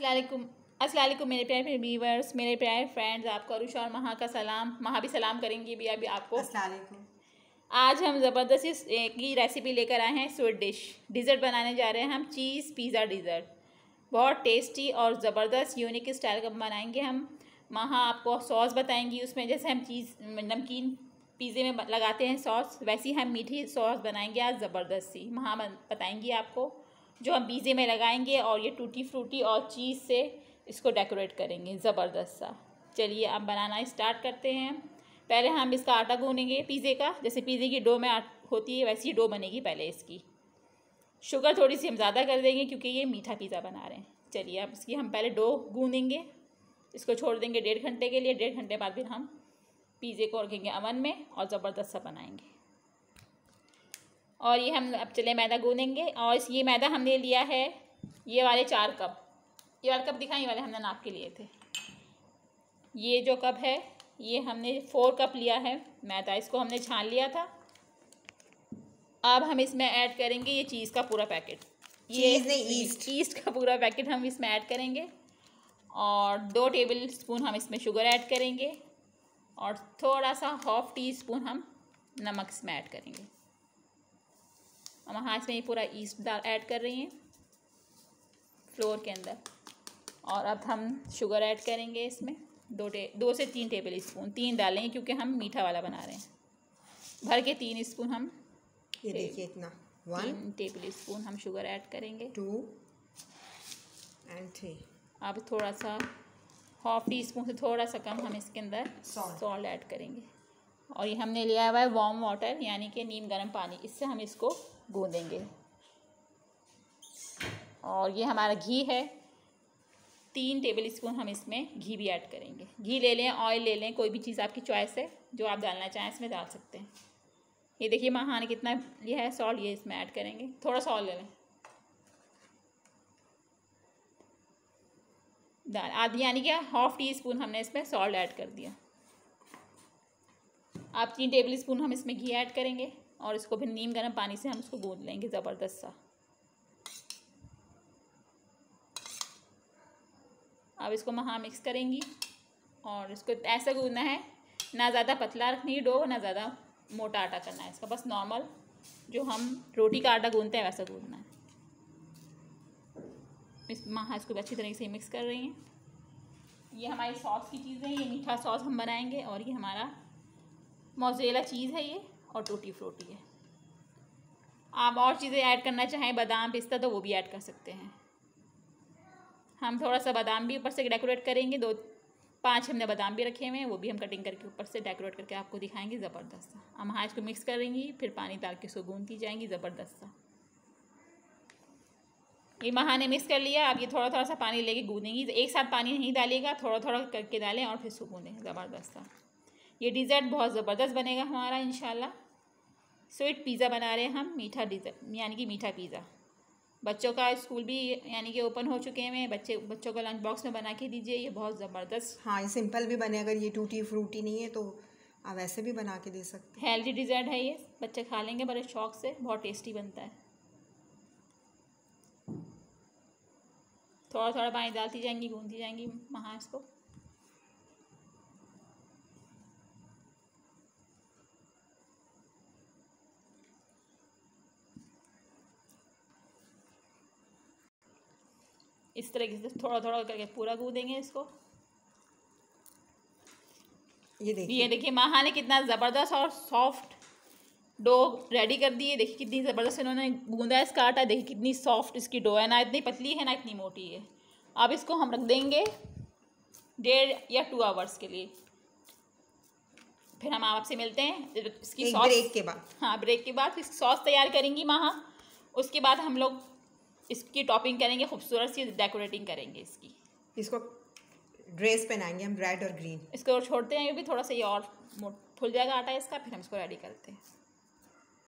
अस्सलाम वालेकुम मेरे प्यारे व्यूवर्स, मेरे प्यारे फ्रेंड्स, आपको अरुष और महा का सलाम। महा भी सलाम करेंगी भी अभी आपको। अस्सलाम वालेकुम। आज हम ज़बरदस्ती की रेसिपी लेकर आए हैं, स्वीट डिज़र्ट बनाने जा रहे हैं हम, चीज़ पिज़्ज़ा डिज़र्ट। बहुत टेस्टी और ज़बरदस्त यूनिक स्टाइल का बनाएंगे हम। महा आपको सॉस बताएंगी उसमें, जैसे हम चीज़ नमकीन पिज़्ज़े में लगाते हैं सॉस, वैसी हम मीठी सॉस बनाएंगे आज ज़बरदस्ती। महा बताएंगी आपको जो हम पिज़्ज़े में लगाएंगे, और ये टूटी फ्रूटी और चीज़ से इसको डेकोरेट करेंगे ज़बरदस्त सा। चलिए अब बनाना स्टार्ट करते हैं। पहले हम इसका आटा गूँनेंगे पिज़्ज़े का, जैसे पिज़्ज़े की डो में होती है वैसी डो बनेगी पहले इसकी। शुगर थोड़ी सी हम ज़्यादा कर देंगे क्योंकि ये मीठा पिज़्ज़ा बना रहे हैं। चलिए अब इसकी हम पहले डो गूँनेंगे, इसको छोड़ देंगे 1.5 घंटे के लिए। 1.5 घंटे बाद फिर हम पिज़्ज़े को रखेंगे अवन में और ज़बरदस्त सा बनाएंगे। और ये हम अब चले मैदा गूँनेंगे, और ये मैदा हमने लिया है ये वाले 4 कप। ये वाले कप दिखाएं, ये वाले हमने नाप के लिए थे। ये जो कप है ये हमने 4 कप लिया है मैदा, इसको हमने छान लिया था। अब हम इसमें ऐड करेंगे ये चीज़ का पूरा पैकेट, ये ईस्ट का पूरा पैकेट हम इसमें ऐड करेंगे, और 2 टेबल स्पून हम इसमें शुगर ऐड करेंगे, और थोड़ा सा 1/2 टीस्पून हम नमक इसमें ऐड करेंगे। हम हाँ इसमें पूरा ईस्ट दाल ऐड कर रही हैं फ्लोर के अंदर। और अब हम शुगर ऐड करेंगे इसमें 2 से 3 टेबल स्पून, 3 डालेंगे क्योंकि हम मीठा वाला बना रहे हैं। भर के 3 स्पून हम, ये देखिए इतना 3 टेबल स्पून हम शुगर ऐड करेंगे, 2 and 3। अब थोड़ा सा 1/2 टीस्पून से थोड़ा सा कम हम इसके अंदर सॉल्ट ऐड करेंगे। और ये हमने लिया हुआ है वार्म वाटर, यानी कि नीम गर्म पानी, इससे हम इसको गूँदेंगे। और ये हमारा घी है, 3 टेबल स्पून हम इसमें घी भी ऐड करेंगे। घी ले लें, ऑयल ले लें, कोई भी चीज़ आपकी चॉइस है, जो आप डालना चाहें इसमें डाल सकते हैं। ये देखिए महा ने कितना लिया है सॉल्ट, ये इसमें ऐड करेंगे। थोड़ा सा और ले लें, दाल आधी, यानी कि 1/2 टीस्पून हमने इसमें सॉल्ट ऐड कर दिया। अब 3 टेबल स्पून हम इसमें घी ऐड करेंगे, और इसको फिर नीम गर्म पानी से हम इसको गूँध लेंगे ज़बरदस्त सा। अब इसको महा मिक्स करेंगी, और इसको ऐसा गूँधना है, ना ज़्यादा पतला रखनी है डो, ना ज़्यादा मोटा आटा करना है इसका, बस नॉर्मल जो हम रोटी का आटा गूँधते हैं वैसा गूँधना है। इस महा इसको अच्छी तरीके से मिक्स कर रही हैं। ये हमारी सॉस की चीज़ है, ये मीठा सॉस हम बनाएंगे, और ये हमारा मोज़रेला चीज़ है ये, और टूटी फ्रूटी है। आप और चीज़ें ऐड करना चाहें, बादाम पिस्ता, तो वो भी ऐड कर सकते हैं। हम थोड़ा सा बादाम भी ऊपर से डेकोरेट करेंगे, 5 हमने बादाम भी रखे हुए हैं, वो भी हम कटिंग करके ऊपर से डेकोरेट करके आपको दिखाएंगे ज़बरदस्त सा। हम हाँ इसको मिक्स करेंगी, फिर पानी डाल के इसको गूँधती जाएंगी ज़बरदस्त सा। ये महा ने मिक्स कर लिया, अब ये थोड़ा थोड़ा सा पानी लेके गूँधेंगी। एक साथ पानी नहीं डालिएगा, थोड़ा थोड़ा करके डालें और फिर इसको गूँधें ज़बरदस्त सा। ये डिज़र्ट बहुत ज़बरदस्त बनेगा हमारा इंशाल्लाह। स्वीट पिज़्ज़ा बना रहे हैं हम, मीठा डिज़र्ट, यानी कि मीठा पिज़्ज़ा। बच्चों का स्कूल भी यानी कि ओपन हो चुके हैं, बच्चों को लंच बॉक्स में बना के दीजिए, ये बहुत ज़बरदस्त। हाँ ये सिंपल भी बने, अगर ये टूटी फ्रूटी नहीं है तो आप वैसे भी बना के दे सकते हैं। हेल्दी डिज़र्ट है ये, बच्चे खा लेंगे बड़े शौक से, बहुत टेस्टी बनता है। थोड़ा थोड़ा पानी डालती जाएंगी, गूँधती जाएंगी महा इसको। इस तरीके से थोड़ा थोड़ा करके पूरा गूँधेंगे इसको। ये देखिए महा ने कितना ज़बरदस्त और सॉफ्ट डो रेडी कर दी है। देखिए कितनी ज़बरदस्त इन्होंने गूँधा इसका आटा, देखिए कितनी सॉफ्ट इसकी डो है, ना इतनी पतली है ना इतनी मोटी है। अब इसको हम रख देंगे 1.5 या 2 आवर्स के लिए, फिर हम आपसे मिलते हैं इसकी सॉस ब्रेक के बाद। हाँ ब्रेक के बाद सॉस तैयार करेंगी महा, उसके बाद हम लोग इसकी टॉपिंग करेंगे, खूबसूरत सी डेकोरेटिंग करेंगे इसकी। इसको ड्रेस पहनाएंगे हम, रेड और ग्रीन। इसको छोड़ते हैं, ये भी थोड़ा सा ये और फुल जाएगा आटा इसका, फिर हम इसको रेडी करते हैं।